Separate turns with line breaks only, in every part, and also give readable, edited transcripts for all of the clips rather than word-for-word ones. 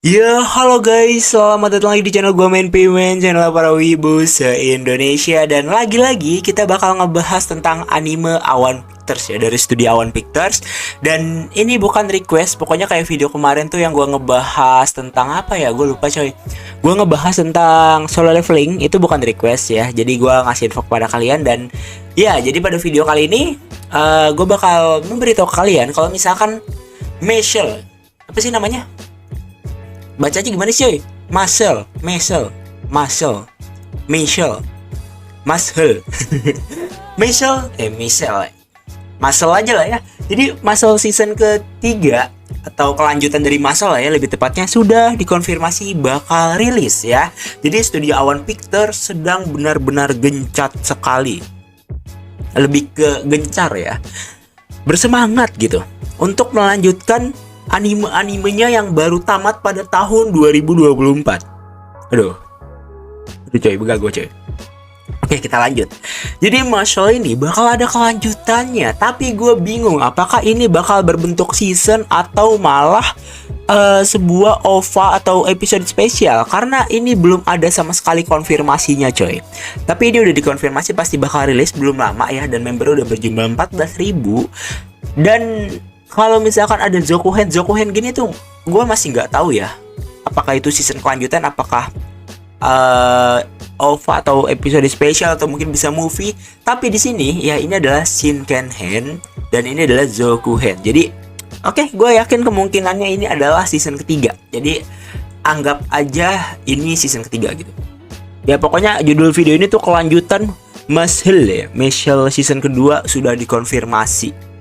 Ya, halo guys, selamat datang lagi di channel gue Main Payment, channel para wibu se-Indonesia. Dan lagi-lagi kita bakal ngebahas tentang anime Awan Pictures ya, dari studio Awan Pictures. Dan ini bukan request, pokoknya kayak video kemarin tuh yang gue ngebahas tentang apa ya, gue lupa coy. Gue ngebahas tentang solo leveling, itu bukan request ya. Jadi gue ngasih info kepada kalian dan ya, jadi pada video kali ini gue bakal memberitahu kalian kalau misalkan Michelle, apa sih namanya? Baca aja gimana sih, Marcel, Michelle, Marcel, Michelle, Marcel, Michelle, Marcel aja lah ya. Jadi Marcel season ketiga atau kelanjutan dari Marcel lah ya, lebih tepatnya sudah dikonfirmasi bakal rilis ya. Jadi studio Awan Pictures sedang benar-benar gencat sekali, lebih ke gencar ya, bersemangat gitu untuk melanjutkan anime-animenya yang baru tamat pada tahun 2024. Aduh coy, begal gue coy. Oke, kita lanjut. Jadi Marshall ini bakal ada kelanjutannya, tapi gue bingung apakah ini bakal berbentuk season atau malah sebuah OVA atau episode spesial, karena ini belum ada sama sekali konfirmasinya coy. Tapi ini udah dikonfirmasi pasti bakal rilis belum lama ya, dan member udah berjumlah 14.000. Dan kalau misalkan ada Zokuhen gini tuh, gue masih nggak tahu ya, apakah itu season kelanjutan, apakah OVA atau episode spesial, atau mungkin bisa movie. Tapi di sini ya, ini adalah Shinkenhen dan ini adalah Zokuhen. Jadi oke, gue yakin kemungkinannya ini adalah season ketiga. Jadi anggap aja ini season ketiga gitu. Ya pokoknya judul video ini tuh kelanjutan Michelle season kedua sudah dikonfirmasi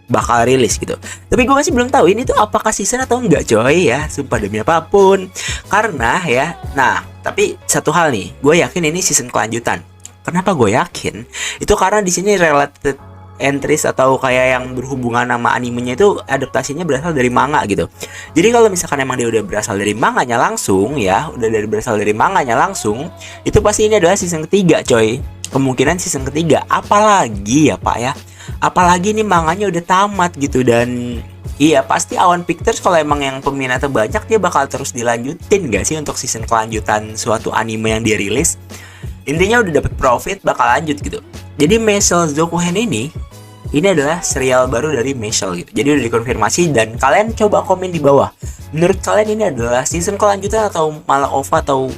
bakal rilis gitu. Tapi gue masih belum tahu ini tuh apakah season atau enggak coy ya, sumpah demi apapun. Karena ya, nah tapi satu hal nih, gue yakin ini season kelanjutan. Kenapa gue yakin? Itu karena di sini related entries atau kayak yang berhubungan sama animenya itu adaptasinya berasal dari manga gitu. Jadi kalau misalkan emang dia udah berasal dari manganya langsung ya, berasal dari manganya langsung, itu pasti ini adalah season ketiga coy. Kemungkinan season ketiga, apalagi ya pak ya, apalagi ini manganya udah tamat gitu. Dan iya pasti Awan Pictures kalau emang yang peminatnya banyak, dia bakal terus dilanjutin gak sih untuk season kelanjutan suatu anime yang dia rilis. Intinya udah dapet profit, bakal lanjut gitu. Jadi Michelle Zokuhen ini adalah serial baru dari Michelle gitu. Jadi udah dikonfirmasi, dan kalian coba komen di bawah, menurut kalian ini adalah season kelanjutan atau malah OVA, atau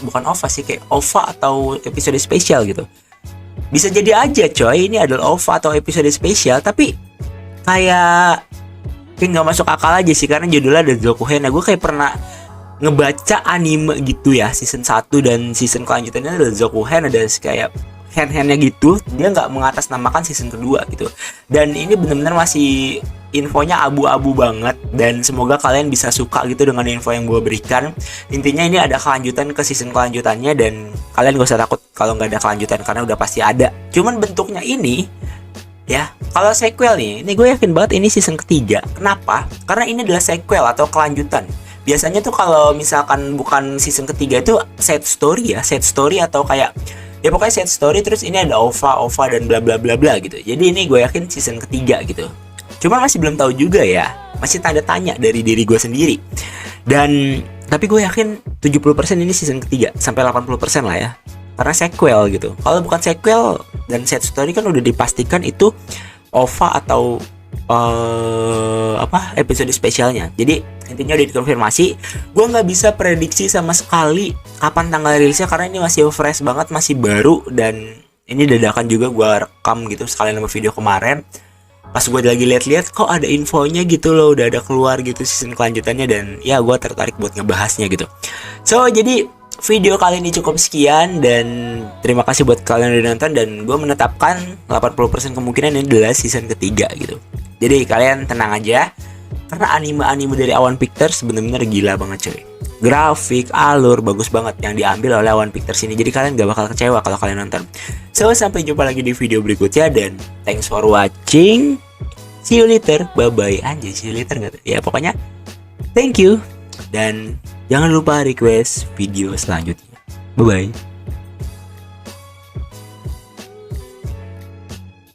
bukan OVA sih, kayak OVA atau episode spesial gitu. Bisa jadi aja coy ini adalah OVA atau episode spesial, tapi kayak nggak masuk akal aja sih, karena judulnya ada Zokuhen. Nah gue kayak pernah ngebaca anime gitu ya, season 1 dan season kelanjutannya ada Zokuhen, ada kayak hand-handnya gitu. Dia nggak mengatasnamakan season kedua gitu. Dan ini benar-benar masih infonya abu-abu banget, dan semoga kalian bisa suka gitu dengan info yang gue berikan. Intinya ini ada kelanjutan ke season kelanjutannya, dan kalian gak usah takut kalau nggak ada kelanjutan, karena udah pasti ada. Cuman bentuknya ini ya, kalau sequel nih, ini gue yakin banget ini season ketiga. Kenapa? Karena ini adalah sequel atau kelanjutan. Biasanya tuh kalau misalkan bukan season ketiga itu side story ya, side story atau kayak ya pokoknya side story, terus ini ada OVA dan bla bla bla bla gitu. Jadi ini gue yakin season ketiga gitu. Cuman masih belum tahu juga ya, masih tanda tanya dari diri gue sendiri. Dan tapi gue yakin 70% ini season ketiga, sampai 80% lah ya, karena sequel gitu. Kalau bukan sequel dan side story kan udah dipastikan itu OVA atau episode spesialnya. Jadi intinya udah dikonfirmasi. Gue nggak bisa prediksi sama sekali kapan tanggal rilisnya, karena ini masih fresh banget, masih baru, dan ini dadakan juga gue rekam gitu sekalian sama video kemarin. Pas gue lagi lihat-lihat, kok ada infonya gitu loh, udah ada keluar gitu season kelanjutannya, dan ya gue tertarik buat ngebahasnya gitu. So jadi video kali ini cukup sekian, dan terima kasih buat kalian yang udah nonton. Dan gue menetapkan 80% kemungkinan ini adalah season ketiga gitu. Jadi kalian tenang aja, karena anime-anime dari Awan Pictures bener-bener gila banget coy. Grafik, alur bagus banget yang diambil oleh Awan Pictures ini. Jadi kalian gak bakal kecewa kalau kalian nonton. So sampai jumpa lagi di video berikutnya, dan thanks for watching. See you later, bye bye. Anjay, see you later gak tuh? Ya pokoknya thank you, dan jangan lupa request video selanjutnya. Bye bye.